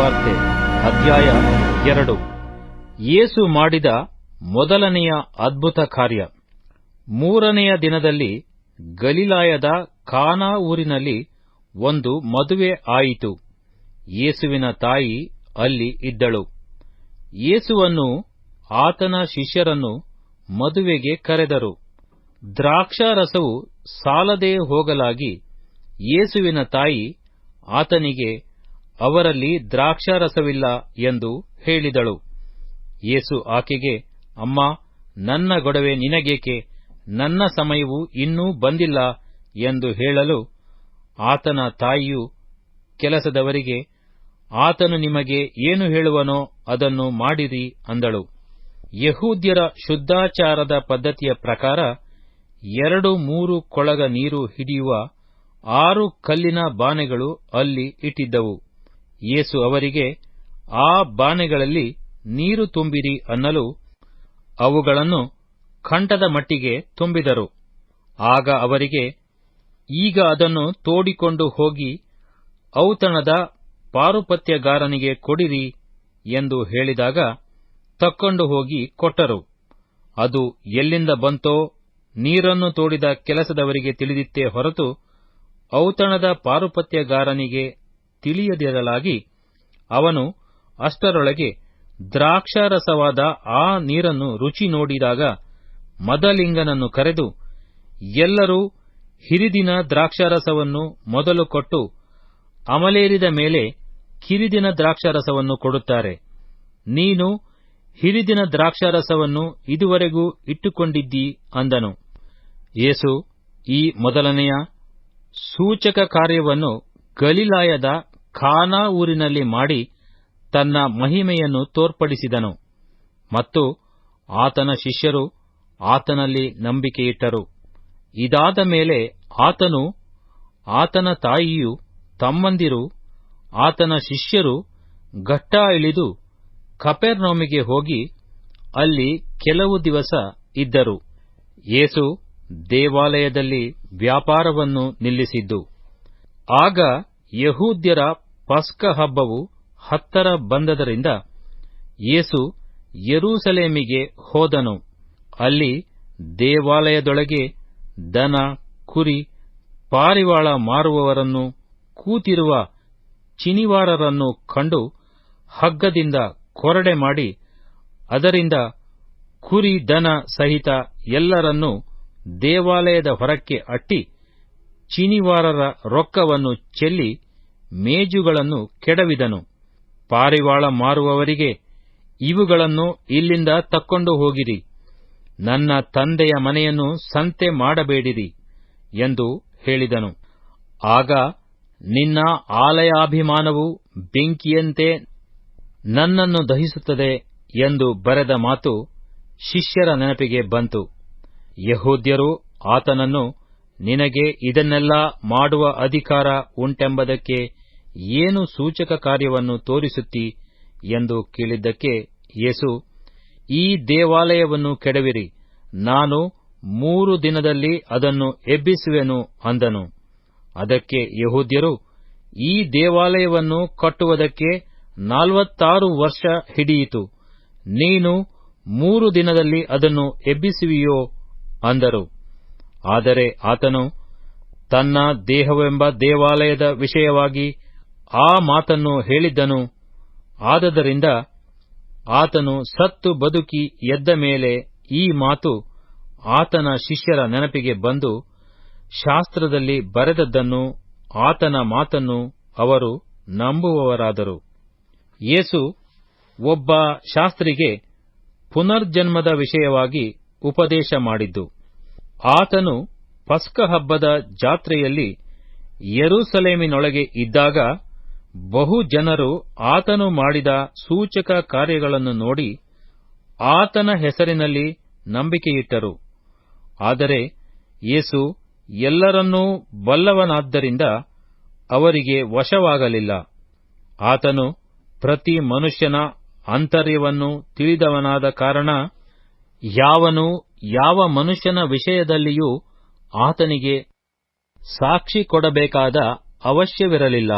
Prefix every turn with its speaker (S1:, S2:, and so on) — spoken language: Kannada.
S1: ಸುವಾರ್ತೆ ಅಧ್ಯಾಯ 2. ಯೇಸು ಮಾಡಿದ ಮೊದಲನೆಯ ಅದ್ಭುತ ಕಾರ್ಯ. 3ನೆಯ ದಿನದಲ್ಲಿ ಗಲಿಲಾಯದ ಕಾನಾ ಊರಿನಲ್ಲಿ ಒಂದು ಮದುವೆ ಆಯಿತು. ಯೇಸುವಿನ ತಾಯಿ ಅಲ್ಲಿ ಇದ್ದಳು. ಯೇಸುವನ್ನು ಆತನ ಶಿಷ್ಯರನ್ನು ಮದುವೆಗೆ ಕರೆದರು. ದ್ರಾಕ್ಷಾರಸವು ಸಾಲದೆ ಹೋಗಲಾಗಿ ಯೇಸುವಿನ ತಾಯಿ ಆತನಿಗೆ, ಅವರಲ್ಲಿ ದ್ರಾಕ್ಷಾರಸವಿಲ್ಲ ಎಂದು ಹೇಳಿದಳು. ಯೇಸು ಆಕೆಗೆ, ಅಮ್ಮ, ನನ್ನ ಗೊಡವೆ ನಿನಗೇಕೆ? ನನ್ನ ಸಮಯವು ಇನ್ನೂ ಬಂದಿಲ್ಲ ಎಂದು ಹೇಳಲು, ಆತನ ತಾಯಿಯು ಕೆಲಸದವರಿಗೆ, ಆತನು ನಿಮಗೆ ಏನು ಹೇಳುವನೋ ಅದನ್ನು ಮಾಡಿರಿ ಅಂದಳು. ಯೆಹೂದ್ಯರ ಶುದ್ಧಾಚಾರದ ಪದ್ಧತಿಯ ಪ್ರಕಾರ 2-3 ಕೊಳಗ ನೀರು ಹಿಡಿಯುವ 6 ಕಲ್ಲಿನ ಬಾನೆಗಳು ಅಲ್ಲಿ ಇಟ್ಟಿದ್ದವು. ಯೇಸು ಅವರಿಗೆ, ಆ ಬಾನೆಗಳಲ್ಲಿ ನೀರು ತುಂಬಿರಿ ಅನ್ನಲು ಅವುಗಳನ್ನು ಕಂಠದ ಮಟ್ಟಿಗೆ ತುಂಬಿದರು. ಆಗ ಅವರಿಗೆ, ಈಗ ಅದನ್ನು ತೋಡಿಕೊಂಡು ಹೋಗಿ ಔತಣದ ಪಾರುಪತ್ಯಗಾರನಿಗೆ ಕೊಡಿರಿ ಎಂದು ಹೇಳಿದಾಗ ತಕ್ಕೊಂಡು ಹೋಗಿ ಕೊಟ್ಟರು. ಅದು ಎಲ್ಲಿಂದ ಬಂತೋ ನೀರನ್ನು ತೋಡಿದ ಕೆಲಸದವರಿಗೆ ತಿಳಿದಿತ್ತೇ ಹೊರತು ಔತಣದ ಪಾರುಪತ್ಯಗಾರನಿಗೆ ತಿಳಿಯದಿರಲಾಗಿ, ಅವನು ಅಷ್ಟರೊಳಗೆ ದ್ರಾಕ್ಷಾರಸವಾದ ಆ ನೀರನ್ನು ರುಚಿ ನೋಡಿದಾಗ ಮದಲಿಂಗನನ್ನು ಕರೆದು, ಎಲ್ಲರೂ ಹಿರಿದಿನ ದ್ರಾಕ್ಷಾರಸವನ್ನು ಮೊದಲು ಕೊಟ್ಟು ಅಮಲೇರಿದ ಮೇಲೆ ಕಿರಿದಿನ ದ್ರಾಕ್ಷಾರಸವನ್ನು ಕೊಡುತ್ತಾರೆ. ನೀನು ಹಿರಿದಿನ ದ್ರಾಕ್ಷಾರಸವನ್ನು ಇದುವರೆಗೂ ಇಟ್ಟುಕೊಂಡಿದ್ದೀ ಅಂದನು. ಯೇಸು ಈ ಮೊದಲನೆಯ ಸೂಚಕ ಕಾರ್ಯವನ್ನು ಗಲಿಲಾಯದ ಕಾನಾ ಊರಿನಲ್ಲಿ ಮಾಡಿ ತನ್ನ ಮಹಿಮೆಯನ್ನು ತೋರ್ಪಡಿಸಿದನು ಮತ್ತು ಆತನ ಶಿಷ್ಯರು ಆತನಲ್ಲಿ ನಂಬಿಕೆಯಿಟ್ಟರು. ಇದಾದ ಮೇಲೆ ಆತನು, ಆತನ ತಾಯಿಯು, ತಮ್ಮಂದಿರು, ಆತನ ಶಿಷ್ಯರು ಘಟ್ಟಾ ಇಳಿದು ಕಪೆರ್ನೌಮಿಗೆ ಹೋಗಿ ಅಲ್ಲಿ ಕೆಲವು ದಿವಸ ಇದ್ದರು. ಯೇಸು ದೇವಾಲಯದಲ್ಲಿ ವ್ಯಾಪಾರವನ್ನು ನಿಲ್ಲಿಸಿದ್ದು. ಆಗ ಯೆಹೂದ್ಯರ ಪಸ್ಕ ಹಬ್ಬವು ಹತ್ತರ ಬಂದದರಿಂದ ಯೇಸು ಯೆರೂಸಲೇಮಿಗೆ ಹೋದನು. ಅಲ್ಲಿ ದೇವಾಲಯದೊಳಗೆ ದನ, ಕುರಿ, ಪಾರಿವಾಳ ಮಾರುವವರನ್ನು, ಕೂತಿರುವ ಚಿನಿವಾರರನ್ನು ಕಂಡು ಹಗ್ಗದಿಂದ ಕೊರಡೆ ಮಾಡಿ ಅದರಿಂದ ಕುರಿ ದನ ಸಹಿತ ಎಲ್ಲರನ್ನೂ ದೇವಾಲಯದ ಹೊರಕ್ಕೆ ಅಟ್ಟಿ ಚಿನಿವಾರರ ರೊಕ್ಕವನ್ನು ಚೆಲ್ಲಿ ಮೇಜುಗಳನ್ನು ಕೆಡವಿದನು. ಪಾರಿವಾಳ ಮಾರುವವರಿಗೆ, ಇವುಗಳನ್ನು ಇಲ್ಲಿಂದ ತಕ್ಕೊಂಡು ಹೋಗಿರಿ, ನನ್ನ ತಂದೆಯ ಮನೆಯನ್ನು ಸಂತೆ ಮಾಡಬೇಡಿರಿ ಎಂದು ಹೇಳಿದನು. ಆಗ ನಿನ್ನ ಆಲಯಾಭಿಮಾನವು ಬೆಂಕಿಯಂತೆ ನನ್ನನ್ನು ದಹಿಸುತ್ತದೆ ಎಂದು ಬರೆದ ಮಾತು ಶಿಷ್ಯರ ನೆನಪಿಗೆ ಬಂತು. ಯೆಹೂದ್ಯರು ಆತನನ್ನು, ನಿನಗೆ ಇದನ್ನೆಲ್ಲಾ ಮಾಡುವ ಅಧಿಕಾರ ಉಂಟೆಂಬುದಕ್ಕೆ ಏನು ಸೂಚಕ ಕಾರ್ಯವನ್ನು ತೋರಿಸುತ್ತೀ ಎಂದು ಕೇಳಿದ್ದಕ್ಕೆ ಯೇಸು, ಈ ದೇವಾಲಯವನ್ನು ಕೆಡವಿರಿ, ನಾನು 3 ದಿನದಲ್ಲಿ ಅದನ್ನು ಎಬ್ಬಿಸುವೆನು ಅಂದನು. ಅದಕ್ಕೆ ಯೆಹೂದ್ಯರು, ಈ ದೇವಾಲಯವನ್ನು ಕಟ್ಟುವುದಕ್ಕೆ 46 ವರ್ಷ ಹಿಡಿಯಿತು, ನೀನು 3 ದಿನದಲ್ಲಿ ಅದನ್ನು ಎಬ್ಬಿಸುವಿಯೋ ಅಂದರು. ಆದರೆ ಆತನು ತನ್ನ ದೇಹವೆಂಬ ದೇವಾಲಯದ ವಿಷಯವಾಗಿ ಆ ಮಾತನ್ನು ಹೇಳಿದ್ದನು. ಆದದರಿಂದ ಆತನು ಸತ್ತು ಬದುಕಿ ಎದ್ದ ಮೇಲೆ ಈ ಮಾತು ಆತನ ಶಿಷ್ಯರ ನೆನಪಿಗೆ ಬಂದು, ಶಾಸ್ತ್ರದಲ್ಲಿ ಬರೆದದ್ದನ್ನು, ಆತನ ಮಾತನ್ನು ಅವರು ನಂಬುವವರಾದರು. ಯೇಸು ಒಬ್ಬ ಶಾಸ್ತ್ರಿಗೆ ಪುನರ್ಜನ್ಮದ ವಿಷಯವಾಗಿ ಉಪದೇಶ ಮಾಡಿದ್ದು. ಆತನು ಪಸ್ಕ ಹಬ್ಬದ ಜಾತ್ರೆಯಲ್ಲಿ ಯೆರೂಸಲೇಮಿನೊಳಗೆ ಇದ್ದಾಗ ಬಹು ಜನರು ಆತನು ಮಾಡಿದ ಸೂಚಕ ಕಾರ್ಯಗಳನ್ನು ನೋಡಿ ಆತನ ಹೆಸರಿನಲ್ಲಿ ನಂಬಿಕೆಯಿಟ್ಟರು. ಆದರೆ ಯೇಸು ಎಲ್ಲರನ್ನೂ ಬಲ್ಲವನಾದ್ದರಿಂದ ಅವರಿಗೆ ವಶವಾಗಲಿಲ್ಲ. ಆತನು ಪ್ರತಿ ಮನುಷ್ಯನ ಆಂತರ್ಯವನ್ನು ತಿಳಿದವನಾದ ಕಾರಣ ಯಾವನೂ ಯಾವ ಮನುಷ್ಯನ ವಿಷಯದಲ್ಲಿಯೂ ಆತನಿಗೆ ಸಾಕ್ಷಿ ಕೊಡಬೇಕಾದ ಅವಶ್ಯವಿರಲಿಲ್ಲ.